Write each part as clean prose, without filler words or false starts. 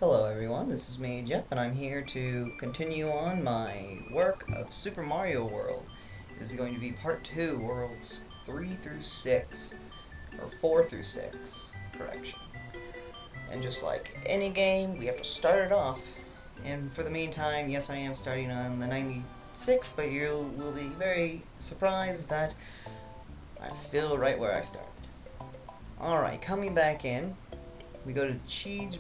Hello everyone, this is me, Jeff, and I'm here to continue on my work of Super Mario World. This is going to be part 2, worlds 3 through 6, or 4 through 6, correction. And just like any game, we have to start it off. And for the meantime, yes, I am starting on the 96, but you will be very surprised that I'm still right where I started. Alright, coming back in, we go to Cheese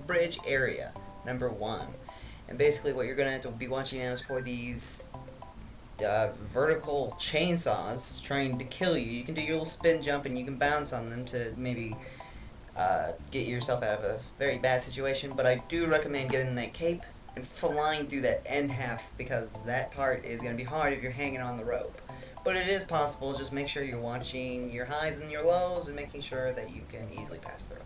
Bridge area, number 1. And basically what you're going to have to be watching out is for these vertical chainsaws trying to kill you. You can do your little spin jump and you can bounce on them to maybe get yourself out of a very bad situation, but I do recommend getting that cape and flying through that end half, because that part is going to be hard if you're hanging on the rope. But it is possible. Just make sure you're watching your highs and your lows and making sure that you can easily pass through.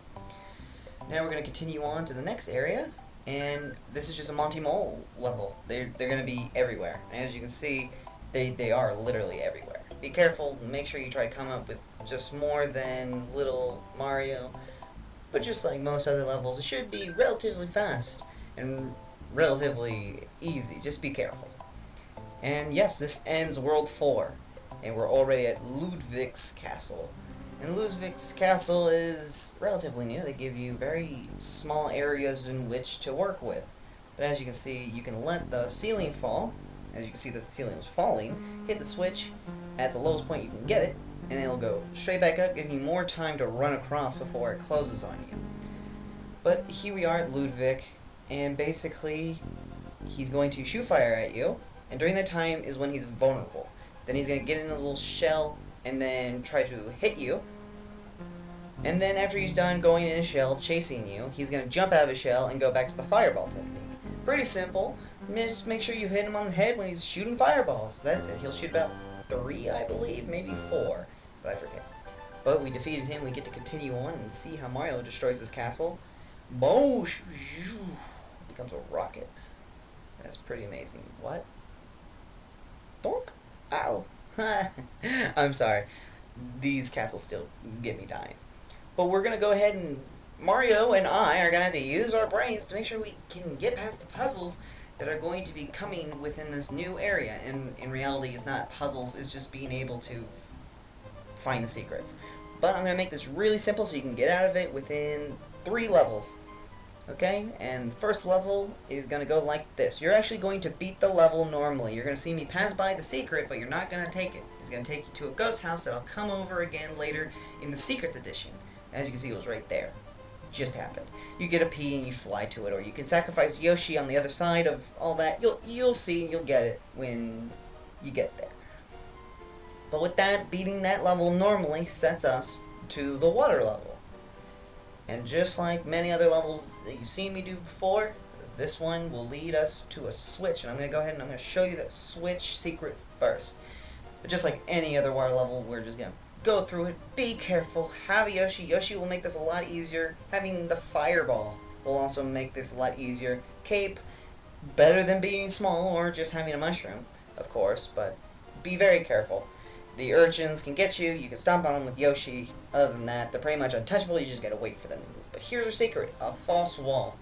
Now we're going to continue on to the next area, and this is just a Monty Mole level. They're going to be everywhere. And as you can see, they are literally everywhere. Be careful, make sure you try to come up with just more than little Mario, but just like most other levels, it should be relatively fast and relatively easy. Just be careful. And yes, this ends World 4, and we're already at Ludwig's Castle. And Ludwig's Castle is relatively new. They give you very small areas in which to work with. But as you can see, you can let the ceiling fall. As you can see that the ceiling is falling. Hit the switch at the lowest point you can get it, and it'll go straight back up, giving you more time to run across before it closes on you. But here we are at Ludwig, and basically he's going to shoot fire at you, and during that time is when he's vulnerable. Then he's going to get in his little shell and then try to hit you. And then after he's done going in his shell, chasing you, he's going to jump out of his shell and go back to the fireball technique. Pretty simple. Just make sure you hit him on the head when he's shooting fireballs. That's it. He'll shoot about 3, I believe, maybe 4, but I forget. But we defeated him. We get to continue on and see how Mario destroys his castle. Boom! Becomes a rocket. That's pretty amazing. What? Bonk! Ow! I'm sorry. These castles still get me dying. But we're going to go ahead and Mario and I are going to have to use our brains to make sure we can get past the puzzles that are going to be coming within this new area. And in reality, it's not puzzles, it's just being able to find the secrets. But I'm going to make this really simple so you can get out of it within 3 levels. Okay, and the first level is going to go like this. You're actually going to beat the level normally. You're going to see me pass by the secret, but you're not going to take it. It's going to take you to a ghost house that I'll come over again later in the Secrets Edition. As you can see, it was right there. Just happened. You get a P and you fly to it, or you can sacrifice Yoshi on the other side of all that. You'll see, and you'll get it when you get there. But with that, beating that level normally sets us to the water level. And just like many other levels that you've seen me do before, this one will lead us to a switch. And I'm going to go ahead and I'm going to show you that switch secret first. But just like any other water level, we're just going to go through it. Be careful. Have Yoshi. Yoshi will make this a lot easier. Having the fireball will also make this a lot easier. Cape, better than being small or just having a mushroom, of course. But be very careful. The urchins can get you, you can stomp on them with Yoshi. Other than that, they're pretty much untouchable, you just gotta wait for them to move. But here's our secret, a false wall.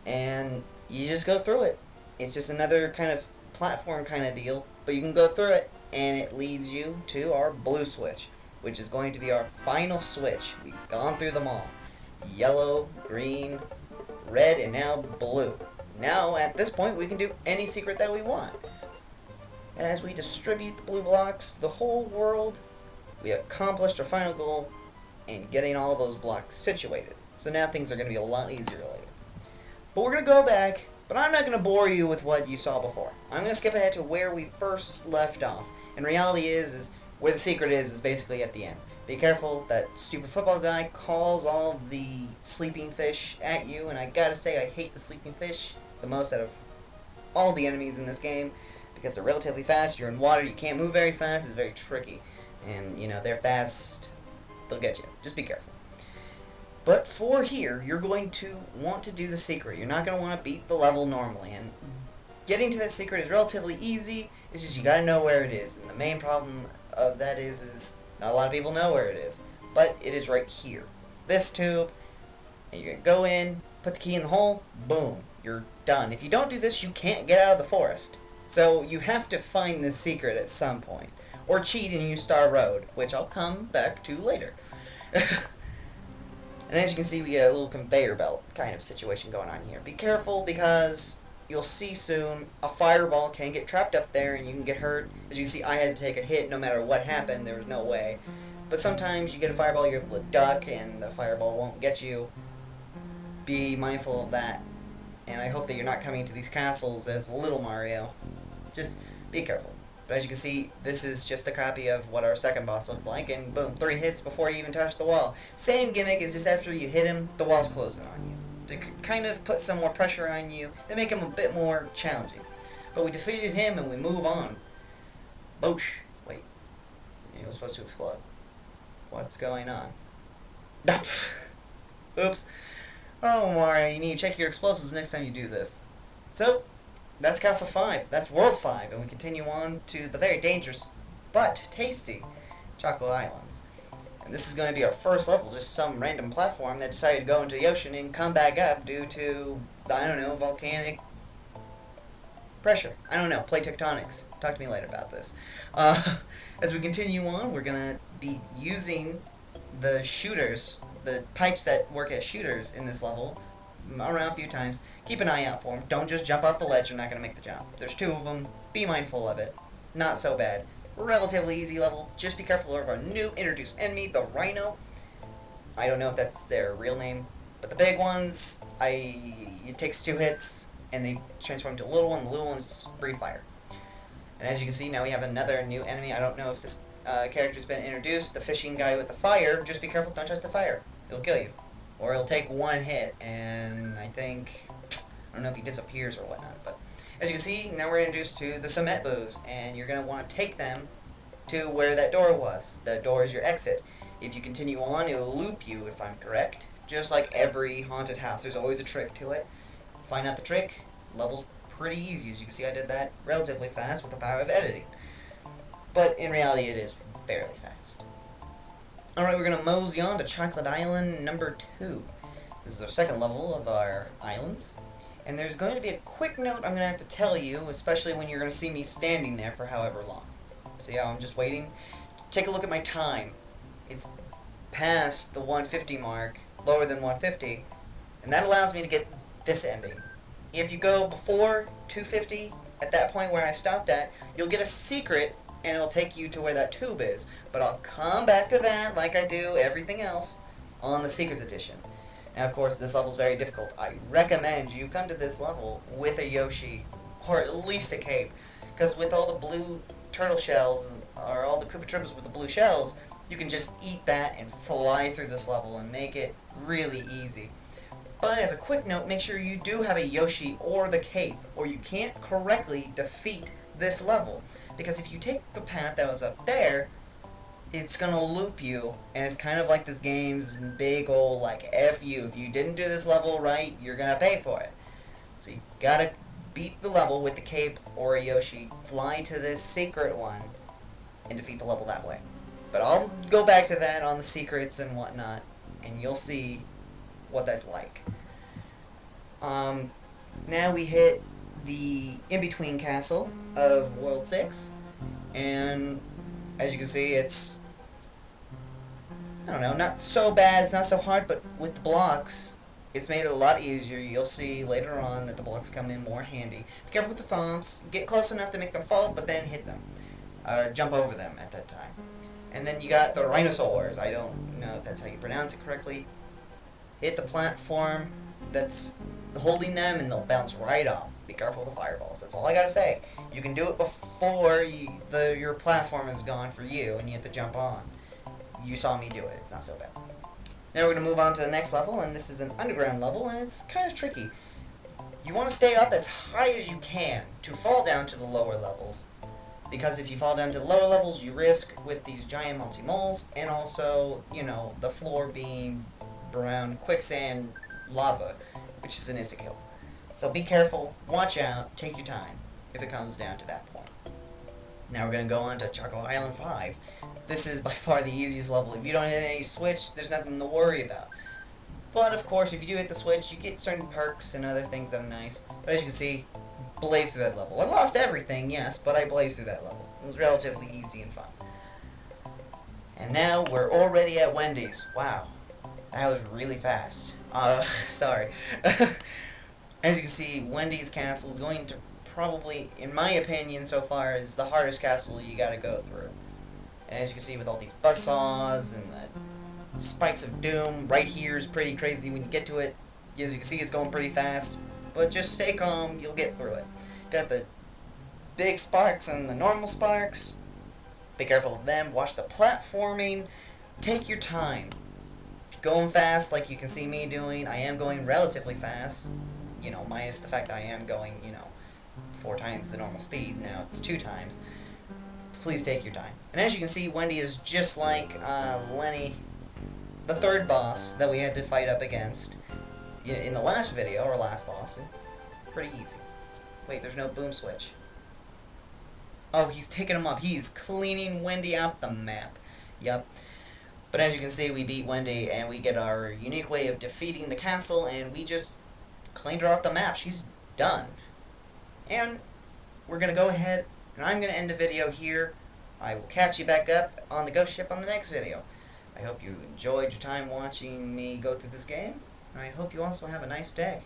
And you just go through it. It's just another kind of platform kind of deal, but you can go through it, and it leads you to our blue switch, which is going to be our final switch. We've gone through them all. Yellow, green, red, and now blue. Now, at this point, we can do any secret that we want. And as we distribute the blue blocks to the whole world, we accomplished our final goal in getting all those blocks situated. So now things are going to be a lot easier later. But we're going to go back, but I'm not going to bore you with what you saw before. I'm going to skip ahead to where we first left off. And reality is where the secret is basically at the end. Be careful, that stupid football guy calls all the sleeping fish at you, and I gotta say I hate the sleeping fish the most out of all the enemies in this game. Because they're relatively fast, you're in water, you can't move very fast, it's very tricky. And, you know, they're fast, they'll get you. Just be careful. But for here, you're going to want to do the secret. You're not going to want to beat the level normally. And getting to that secret is relatively easy, it's just you got to know where it is. And the main problem of that is not a lot of people know where it is. But it is right here. It's this tube, and you're going to go in, put the key in the hole, boom, you're done. If you don't do this, you can't get out of the forest. So you have to find this secret at some point. Or cheat and use Star Road, which I'll come back to later. And as you can see, we get a little conveyor belt kind of situation going on here. Be careful, because you'll see soon a fireball can get trapped up there and you can get hurt. As you can see, I had to take a hit no matter what happened. There was no way. But sometimes you get a fireball, you're able to duck, and the fireball won't get you. Be mindful of that. And I hope that you're not coming to these castles as Little Mario. Just be careful. But as you can see, this is just a copy of what our second boss looked like, and boom, 3 hits before you even touch the wall. Same gimmick, is just after you hit him, the wall's closing on you. To kind of put some more pressure on you, to make him a bit more challenging. But we defeated him, and we move on. Boosh. Wait. It was supposed to explode. What's going on? Oops. Oh, Mario, you need to check your explosives next time you do this. So, that's Castle 5. That's World 5. And we continue on to the very dangerous, but tasty, Choco Islands. And this is going to be our first level, just some random platform that decided to go into the ocean and come back up due to, I don't know, volcanic pressure. I don't know, plate tectonics. Talk to me later about this. As we continue on, we're going to be using the shooters, the pipes that work as shooters in this level, around a few times. Keep an eye out for them. Don't just jump off the ledge, you're not going to make the jump. There's 2 of them. Be mindful of it. Not so bad. Relatively easy level. Just be careful of our new introduced enemy, the Rhino. I don't know if that's their real name, but the big ones, it takes 2 hits, and they transform into a little one. The little ones breathe fire. And as you can see, now we have another new enemy. I don't know if this character's been introduced. The fishing guy with the fire. Just be careful, don't touch the fire. It'll kill you. Or it'll take 1 hit, and I don't know if he disappears or whatnot, but as you can see, now we're introduced to the cement boos, and you're going to want to take them to where that door was. The door is your exit. If you continue on, it'll loop you, if I'm correct. Just like every haunted house, there's always a trick to it. Find out the trick. Level's pretty easy. As you can see, I did that relatively fast with the power of editing. But in reality, it is fairly fast. Alright, we're going to mosey on to Chocolate Island number 2. This is our second level of our islands. And there's going to be a quick note I'm going to have to tell you, especially when you're going to see me standing there for however long. See how I'm just waiting? Take a look at my time. It's past the 150 mark, lower than 150, and that allows me to get this ending. If you go before 250, at that point where I stopped at, you'll get a secret, and it'll take you to where that tube is. But I'll come back to that, like I do everything else, on the Secrets Edition. Now, of course, this level's very difficult. I recommend you come to this level with a Yoshi, or at least a cape, because with all the blue turtle shells, or all the Koopa Troopas with the blue shells, you can just eat that and fly through this level and make it really easy. But as a quick note, make sure you do have a Yoshi or the cape, or you can't correctly defeat this level. Because if you take the path that was up there, it's gonna loop you, and it's kind of like this game's big ol' like F you. If you didn't do this level right, you're gonna pay for it. So you gotta beat the level with the cape or a Yoshi, fly to this secret one, and defeat the level that way. But I'll go back to that on the secrets and whatnot, and you'll see what that's like. Now we hit the in-between castle of World 6, and as you can see, it's, I don't know, not so bad, it's not so hard, but with the blocks, it's made it a lot easier. You'll see later on that the blocks come in more handy. Be careful with the thumps, get close enough to make them fall, but then hit them, or jump over them at that time. And then you got the rhinosaurs. I don't know if that's how you pronounce it correctly. Hit the platform that's holding them, and they'll bounce right off. Be careful with the fireballs. That's all I gotta say. You can do it before your platform is gone for you, and you have to jump on. You saw me do it. It's not so bad. Now we're going to move on to the next level, and this is an underground level, and it's kind of tricky. You want to stay up as high as you can to fall down to the lower levels, because if you fall down to the lower levels, you risk with these giant multi-moles, and also, you know, the floor being brown quicksand lava, which is an insta-kill. So be careful, watch out, take your time, if it comes down to that point. Now we're going to go on to Choco Island 5. This is by far the easiest level. If you don't hit any switch, there's nothing to worry about. But of course, if you do hit the switch, you get certain perks and other things that are nice. But as you can see, blazed through that level. I lost everything, yes, but I blazed through that level. It was relatively easy and fun. And now we're already at Wendy's. Wow, that was really fast. Sorry. As you can see, Wendy's Castle is going to probably, in my opinion so far, is the hardest castle you gotta go through. And as you can see, with all these buzzsaws and the spikes of doom, right here is pretty crazy when you get to it. As you can see, it's going pretty fast. But just stay calm, you'll get through it. Got the big sparks and the normal sparks. Be careful of them. Watch the platforming. Take your time. If you're going fast, like you can see me doing, I am going relatively fast. You know, minus the fact that I am going, 4 times the normal speed. Now it's 2 times. Please take your time. And as you can see, Wendy is just like Lenny, the 3rd boss that we had to fight up against in the last video, or last boss. Pretty easy. Wait, there's no boom switch. Oh, he's taking him up. He's cleaning Wendy out the map. Yep. But as you can see, we beat Wendy, and we get our unique way of defeating the castle, and we just cleaned her off the map. She's done. And we're going to go ahead, and I'm going to end the video here. I will catch you back up on the ghost ship on the next video. I hope you enjoyed your time watching me go through this game, and I hope you also have a nice day.